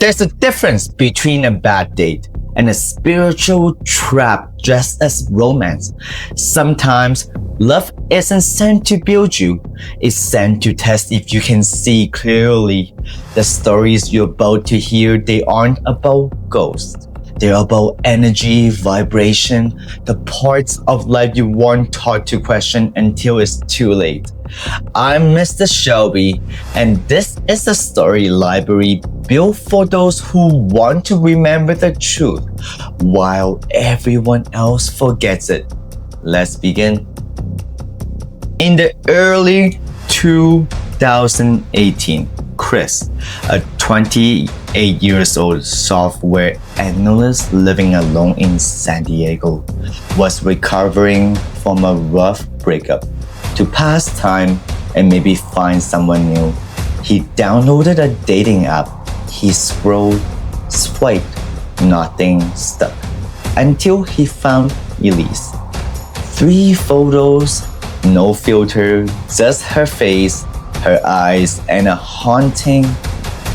There's a difference between a bad date and a spiritual trap dressed as romance. Sometimes love isn't sent to build you, it's sent to test if you can see clearly. The stories you're about to hear, they aren't about ghosts. They're about energy, vibration, the parts of life you weren't taught to question until it's too late. I'm Mr. Shelby, and this is a story library built for those who want to remember the truth while everyone else forgets it. Let's begin. In the early 2018, Chris, a 28 years old software analyst living alone in San Diego, was recovering from a rough breakup. To pass time and maybe find someone new, he downloaded a dating app. He scrolled, swiped, nothing stuck, until he found Elise. 3 photos, no filter, just her face, her eyes, and a haunting,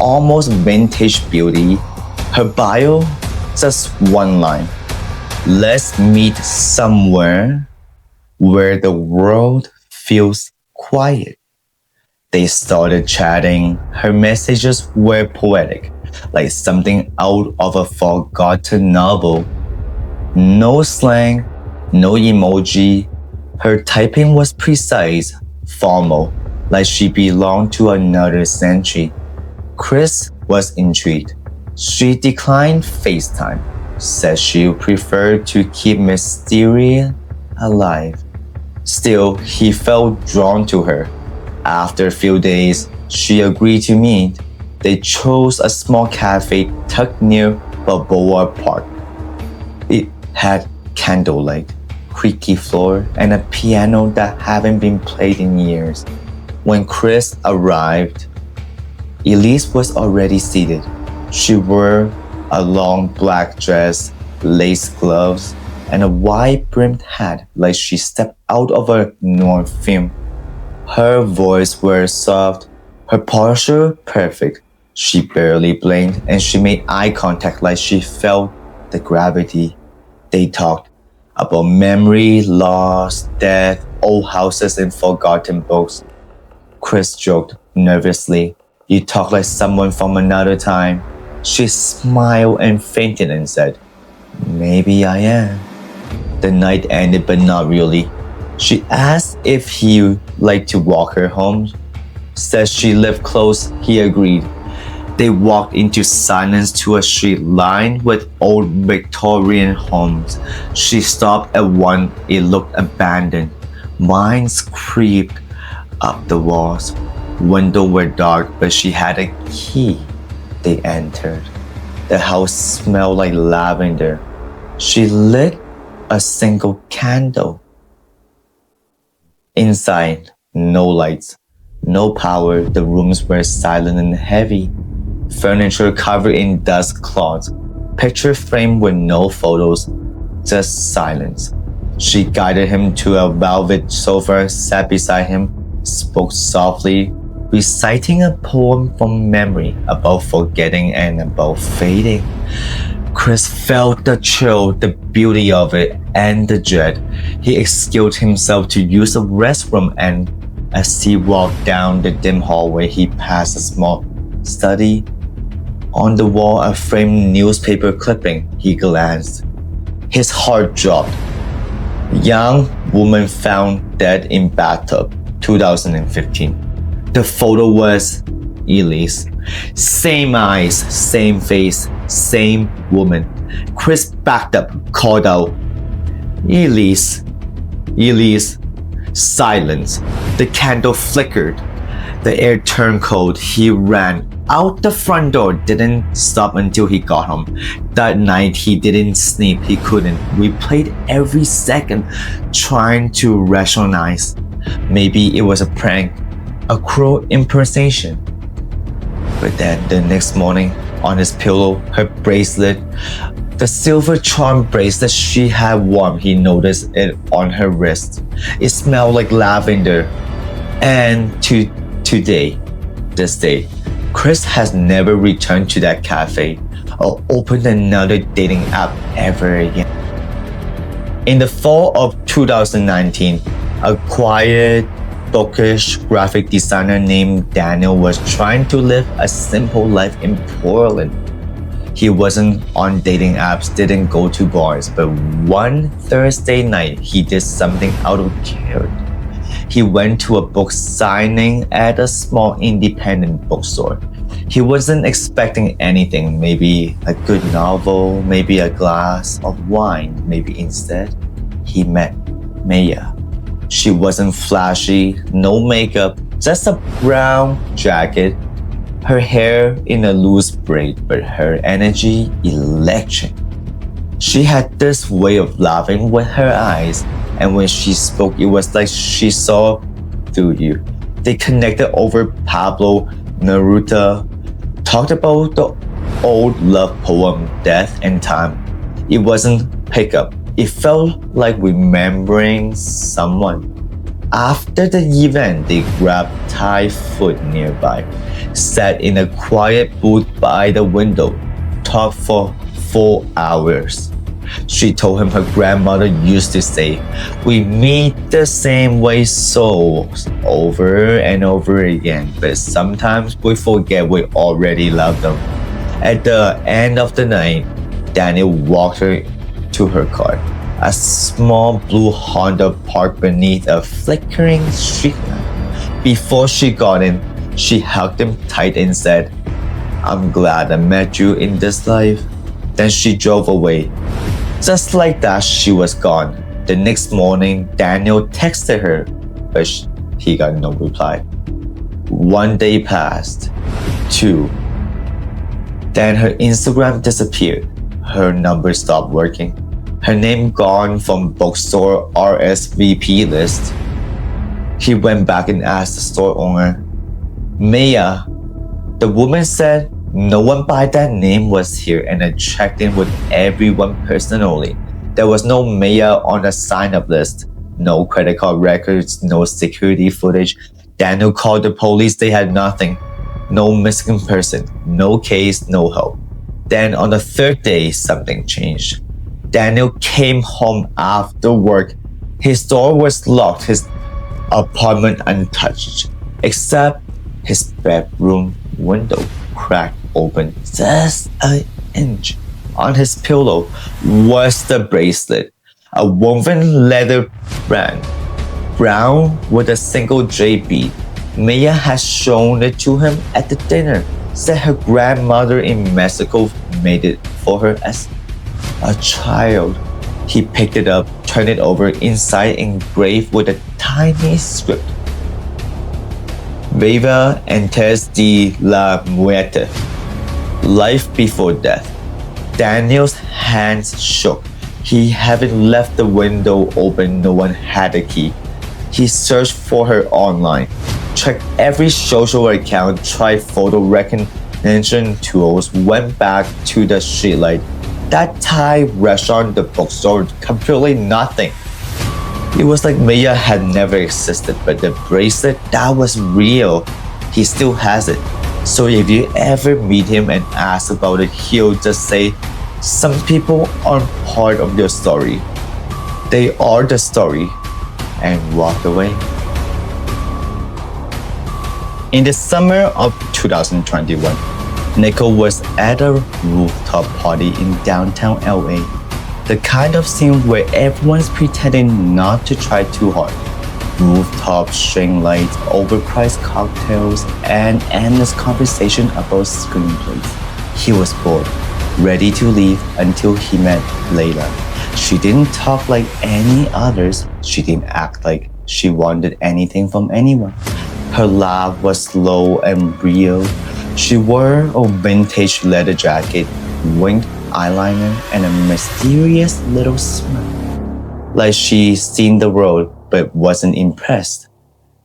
almost vintage beauty. Her bio, just one line. Let's meet somewhere where the world feels quiet. They started chatting. Her messages were poetic, like something out of a forgotten novel. No slang, no emoji. Her typing was precise, formal, like she belonged to another century. Chris was intrigued. She declined FaceTime, said she preferred to keep mystery alive. Still, he felt drawn to her. After a few days, she agreed to meet. They chose a small cafe tucked near Balboa Park. It had candlelight, creaky floor, and a piano that hadn't been played in years. When Chris arrived, Elise was already seated. She wore a long black dress, lace gloves, and a wide-brimmed hat like she stepped out of a noir film. Her voice was soft, her posture perfect. She barely blinked, and she made eye contact like she felt the gravity. They talked about memory, loss, death, old houses, and forgotten books. Chris joked nervously, "You talk like someone from another time." She smiled and fainted and said, "Maybe I am." The night ended, but not really. She asked if he liked to walk her home. Said she lived close. He agreed. They walked into silence to a street lined with old Victorian homes. She stopped at one. It looked abandoned. Vines creeped up the walls. Windows were dark, but she had a key. They entered. The house smelled like lavender. She lit a single candle. Inside, no lights, no power. The rooms were silent and heavy. Furniture covered in dust cloths. Picture frame with no photos, just silence. She guided him to a velvet sofa, sat beside him, spoke softly, reciting a poem from memory about forgetting and about fading. Chris felt the chill, the beauty of it, and the dread. He excused himself to use the restroom, and as he walked down the dim hallway, he passed a small study. On the wall, a framed newspaper clipping. He glanced. His heart dropped. Young woman found dead in bathtub, 2015. The photo was Elise. Same eyes, same face, same woman. Chris backed up, called out, "Elise, Elise." Silence. The candle flickered. The air turned cold. He ran out the front door, didn't stop until he got home. That night, he didn't sleep. He couldn't. We played every second, trying to rationalize. Maybe it was a prank, a cruel impersonation. But then the next morning, on his pillow, her bracelet, the silver charm bracelet she had worn, he noticed it on her wrist. It smelled like lavender. And this day, Chris has never returned to that cafe or opened another dating app ever again. In the fall of 2019, a quiet, bookish graphic designer named Daniel was trying to live a simple life in Portland. He wasn't on dating apps, didn't go to bars, but one Thursday night, he did something out of character. He went to a book signing at a small independent bookstore. He wasn't expecting anything, maybe a good novel, maybe a glass of wine, maybe instead, he met Maya. She wasn't flashy, no makeup, just a brown jacket, her hair in a loose braid, but her energy electric. She had this way of laughing with her eyes, and when she spoke, it was like she saw through you. They connected over Pablo Neruda, talked about the old love poem, Death and Time. It wasn't pickup. It felt like remembering someone. After the event, they grabbed Thai food nearby, sat in a quiet booth by the window, talked for 4 hours. She told him her grandmother used to say, "We meet the same way souls," over and over again, but sometimes we forget we already love them. At the end of the night, Daniel walked her to her car, a small blue Honda parked beneath a flickering streetlight. Before she got in, she hugged him tight and said, "I'm glad I met you in this life." Then she drove away. Just like that, she was gone. The next morning, Daniel texted her, but he got no reply. 1 day passed. 2. Then her Instagram disappeared. Her number stopped working. Her name gone from bookstore RSVP list. He went back and asked the store owner, "Maya." The woman said no one by that name was here and had checked in with everyone personally. There was no Maya on the sign-up list. No credit card records, no security footage. Daniel called the police, they had nothing. No missing person, no case, no help. Then on the 3rd day, something changed. Daniel came home after work. His door was locked, his apartment untouched, except his bedroom window cracked open just an inch. On his pillow was the bracelet, a woven leather band, brown with a single jade bead. Maya had shown it to him at the dinner, said her grandmother in Mexico made it for her as a child. He picked it up, turned it over, inside engraved with a tiny script. Viva antes de la muerte. Life before death. Daniel's hands shook. He hadn't left the window open, no one had a key. He searched for her online, checked every social account, tried photo recognition tools, went back to the streetlight. That Thai restaurant, the bookstore, completely nothing. It was like Maya had never existed, but the bracelet, that was real. He still has it. So if you ever meet him and ask about it, he'll just say, "Some people aren't part of your story. They are the story," and walk away. In the summer of 2021, Nico was at a rooftop party in downtown LA. The kind of scene where everyone's pretending not to try too hard. Rooftop string lights, overpriced cocktails, and endless conversation about screenplays. He was bored, ready to leave until he met Layla. She didn't talk like any others. She didn't act like she wanted anything from anyone. Her laugh was slow and real. She wore a vintage leather jacket, winged eyeliner, and a mysterious little smile. Like she'd seen the world but wasn't impressed.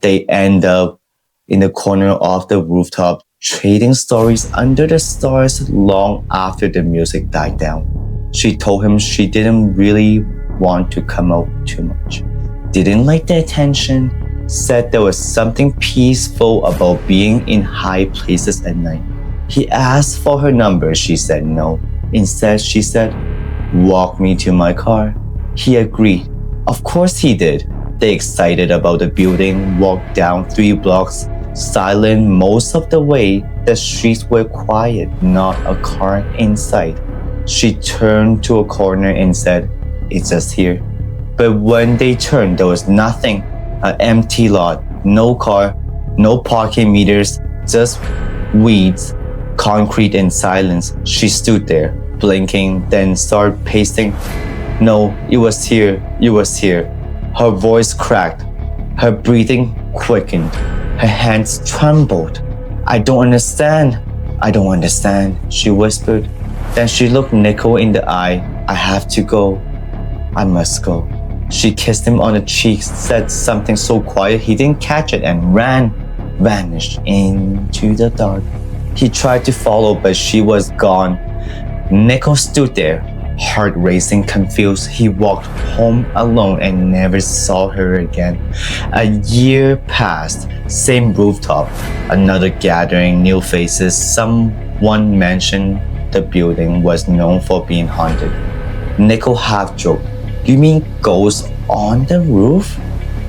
They end up in the corner of the rooftop, trading stories under the stars long after the music died down. She told him she didn't really want to come out too much. Didn't like the attention, said there was something peaceful about being in high places at night. He asked for her number. She said no. Instead, she said, "Walk me to my car." He agreed. Of course he did. They excited about the building, walked down 3 blocks, silent most of the way. The streets were quiet, not a car in sight. She turned to a corner and said, "It's just here." But when they turned, there was nothing. An empty lot, no car, no parking meters, just weeds, concrete and silence. She stood there, blinking, then started pacing. "No, it was here, it was here." Her voice cracked. Her breathing quickened. Her hands trembled. "I don't understand. I don't understand," she whispered. Then she looked Nico in the eye. "I have to go. I must go." She kissed him on the cheek, said something so quiet he didn't catch it, and vanished into the dark. He tried to follow, but she was gone. Nico stood there, heart racing, confused. He walked home alone and never saw her again. A year passed, same rooftop, another gathering, new faces. Someone mentioned the building was known for being haunted. Nico half joked, "You mean ghosts on the roof?"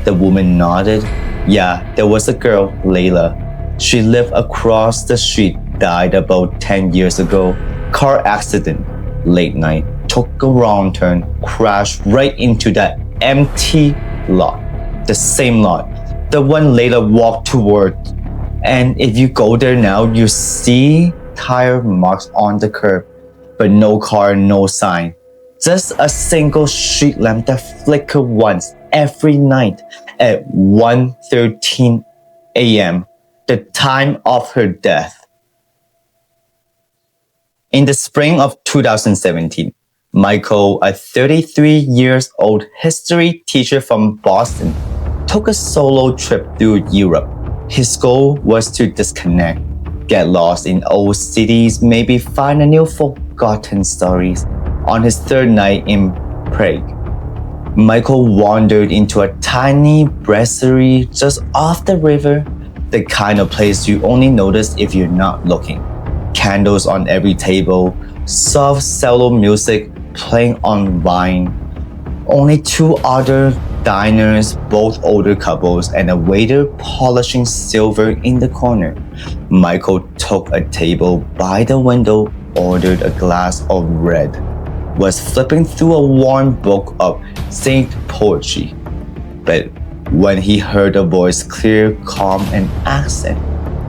The woman nodded. "Yeah, there was a girl, Layla. She lived across the street, died about 10 years ago. Car accident, late night, took a wrong turn, crashed right into that empty lot. The same lot, the one Layla walked toward. And if you go there now, you see tire marks on the curb, but no car, no sign. Just a single street lamp that flickered once every night at 1:13 a.m., the time of her death." In the spring of 2017, Michael, a 33-year-old history teacher from Boston, took a solo trip through Europe. His goal was to disconnect, get lost in old cities, maybe find a new forgotten stories. On his 3rd night in Prague, Michael wandered into a tiny brasserie just off the river, the kind of place you only notice if you're not looking. Candles on every table, soft cello music playing on vine. Only 2 other diners, both older couples, and a waiter polishing silver in the corner. Michael took a table by the window, ordered a glass of red, was flipping through a worn book of Saint poetry. But when he heard a voice, clear, calm, and accent,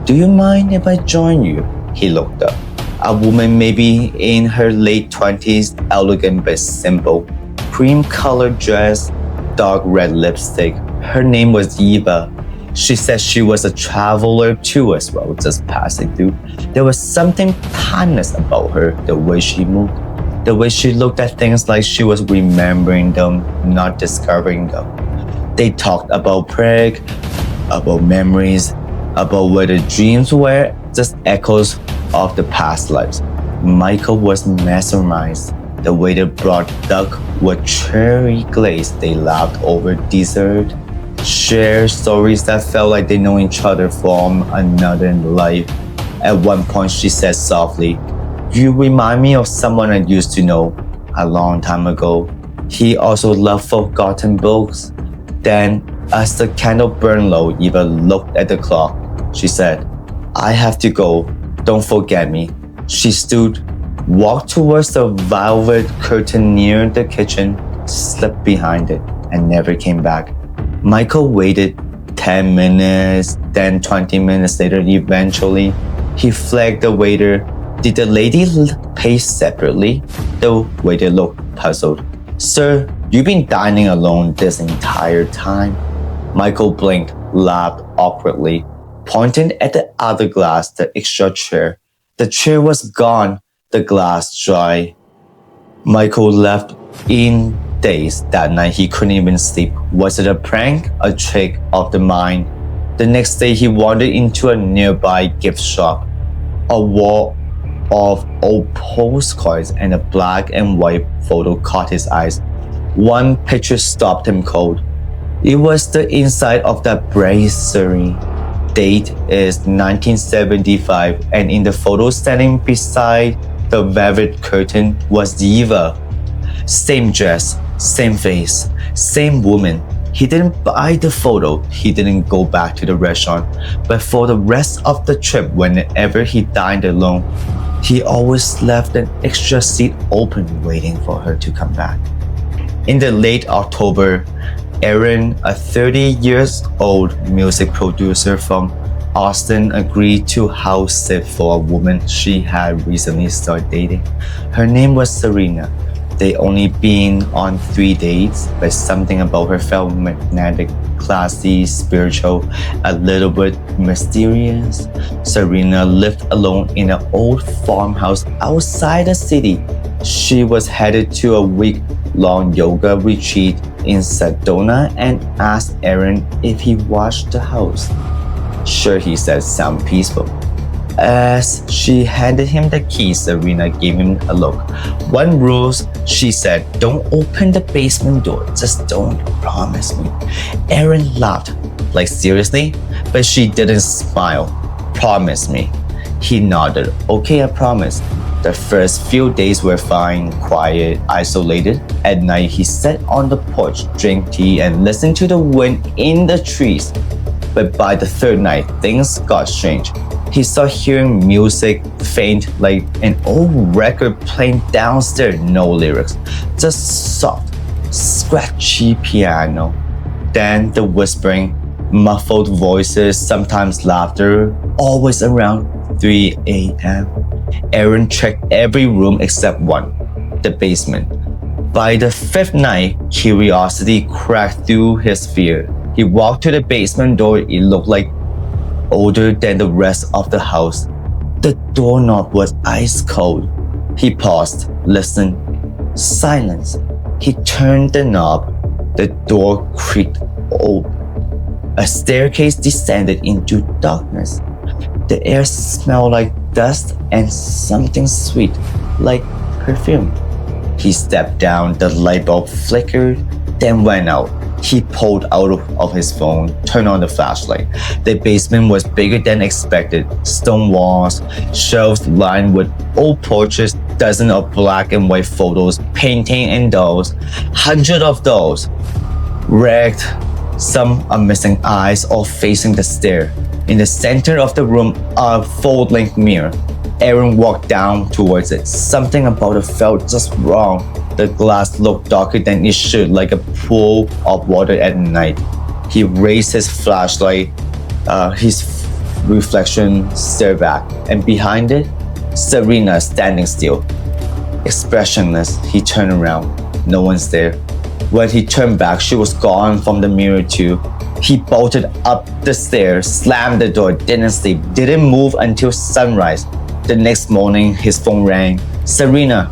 "Do you mind if I join you?" He looked up. A woman maybe in her late 20s, elegant but simple. Cream-colored dress, dark red lipstick. Her name was Eva. She said she was a traveler too as well, just passing through. There was something timeless about her, the way she moved, the way she looked at things like she was remembering them, not discovering them. They talked about Prague, about memories, about where the dreams were just echoes of the past lives. Michael was mesmerized. The waiter brought duck with cherry glaze. They laughed over dessert, shared stories that felt like they know each other from another life. At one point, she said softly, "You remind me of someone I used to know a long time ago. He also loved forgotten books." Then, as the candle burned low, Eva looked at the clock. She said, "I have to go. Don't forget me." She stood, walked towards the velvet curtain near the kitchen, slipped behind it, and never came back. Michael waited 10 minutes, then 20 minutes later, eventually, he flagged the waiter. "Did the lady pay separately?" The waiter looked puzzled. "Sir, you've been dining alone this entire time." Michael blinked, laughed awkwardly, pointed at the other glass, the extra chair. The chair was gone, the glass dry. Michael left in daze. That night he couldn't even sleep. Was it a prank, a trick of the mind? The next day he wandered into a nearby gift shop. A wall of old postcards and a black and white photo caught his eyes. One picture stopped him cold. It was the inside of that brasserie. Date is 1975, and in the photo standing beside the velvet curtain was Diva. Same dress, same face, same woman. He didn't buy the photo, he didn't go back to the restaurant, but for the rest of the trip, whenever he dined alone, he always left an extra seat open waiting for her to come back. In the late October, Aaron, a 30 years old music producer from Austin, agreed to house sit for a woman she had recently started dating. Her name was Serena. They only been on 3 dates, but something about her felt magnetic, classy, spiritual, a little bit mysterious. Serena lived alone in an old farmhouse outside the city. She was headed to a week-long yoga retreat in Sedona and asked Aaron if he watched the house. Sure, he said, sound peaceful. As she handed him the keys, Serena gave him a look. One rule, she said, don't open the basement door, just don't, promise me. Aaron laughed, like seriously? But she didn't smile. Promise me. He nodded, okay, I promise. The first few days were fine, quiet, isolated. At night, he sat on the porch, drank tea, and listened to the wind in the trees. But by the third night, things got strange. He started hearing music, faint, like an old record playing downstairs, no lyrics, just soft, scratchy piano. Then the whispering, muffled voices, sometimes laughter, always around 3 a.m. Aaron checked every room except one, the basement. By the fifth night, curiosity cracked through his fear. He walked to the basement door. It looked like older than the rest of the house. The doorknob was ice cold. He paused, listened. Silence. He turned the knob. The door creaked open. A staircase descended into darkness. The air smelled like dust and something sweet, like perfume. He stepped down. The light bulb flickered, then went out. He pulled out of his phone, turned on the flashlight. The basement was bigger than expected. Stone walls, shelves lined with old portraits, dozens of black and white photos, painting and dolls, hundreds of dolls. Wrecked, some are missing eyes, all facing the stair. In the center of the room, a full-length mirror. Aaron walked down towards it. Something about it felt just wrong. The glass looked darker than it should, like a pool of water at night. He raised his flashlight. His reflection stared back, and behind it, Serena standing still. Expressionless, he turned around. No one's there. When he turned back, she was gone from the mirror too. He bolted up the stairs, slammed the door, didn't sleep, didn't move until sunrise. The next morning, his phone rang. Serena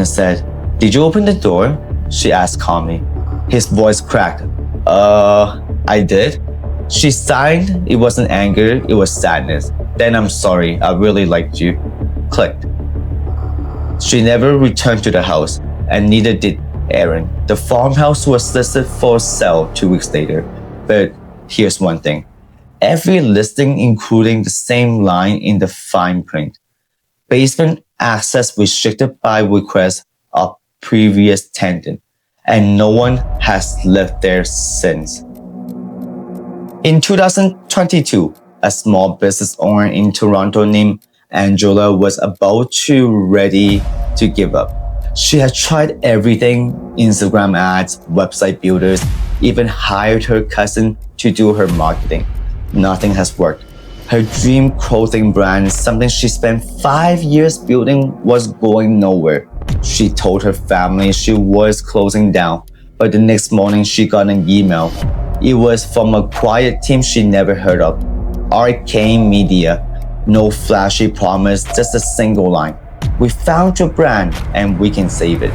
said, "Did you open the door?" She asked calmly. His voice cracked. I did." She sighed. It wasn't anger, it was sadness. "Then I'm sorry, I really liked you." Clicked. She never returned to the house, and neither did Aaron. The farmhouse was listed for sale 2 weeks later. But here's one thing. Every listing including the same line in the fine print. Basement access restricted by request of previous tenant, and no one has lived there since. In 2022, a small business owner in Toronto named Angela was about to ready to give up. She had tried everything, Instagram ads, website builders, even hired her cousin to do her marketing. Nothing has worked. Her dream clothing brand, something she spent 5 years building, was going nowhere. She told her family she was closing down, but the next morning she got an email. It was from a quiet team she never heard of. Arcane Media. No flashy promise, just a single line. "We found your brand and we can save it."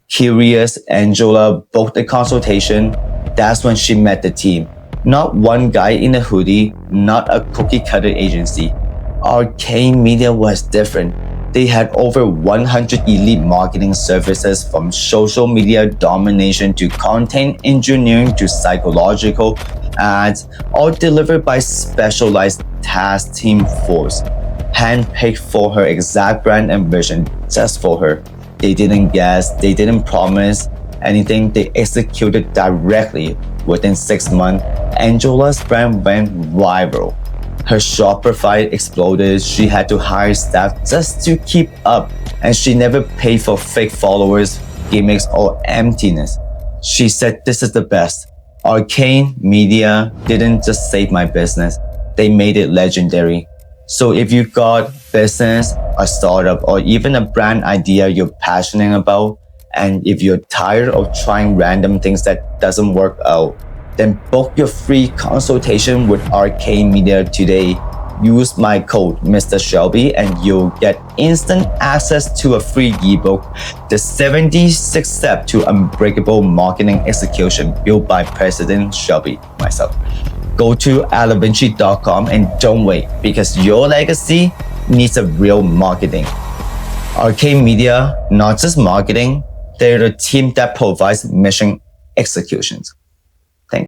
Curious, Angela booked a consultation. That's when she met the team. Not one guy in a hoodie, not a cookie-cutter agency. Arcane Media was different. They had over 100 elite marketing services, from social media domination to content engineering to psychological ads, all delivered by specialized task team force, handpicked for her exact brand and vision, just for her. They didn't guess, they didn't promise anything, they executed directly. Within 6 months, Angela's brand went viral. Her Shopify exploded, she had to hire staff just to keep up, and she never paid for fake followers, gimmicks, or emptiness. She said, "This is the best." Arcane Media didn't just save my business, they made it legendary. So if you got business, a startup, or even a brand idea you're passionate about, and if you're tired of trying random things that doesn't work out, then book your free consultation with Arcane Media today. Use my code Mr. Shelby and you'll get instant access to a free ebook, The 76 Steps to Unbreakable Marketing Execution, built by President Shelby, myself. Go to alivinci.com and don't wait, because your legacy needs a real marketing. Arcane Media, not just marketing, they're the team that provides mission executions.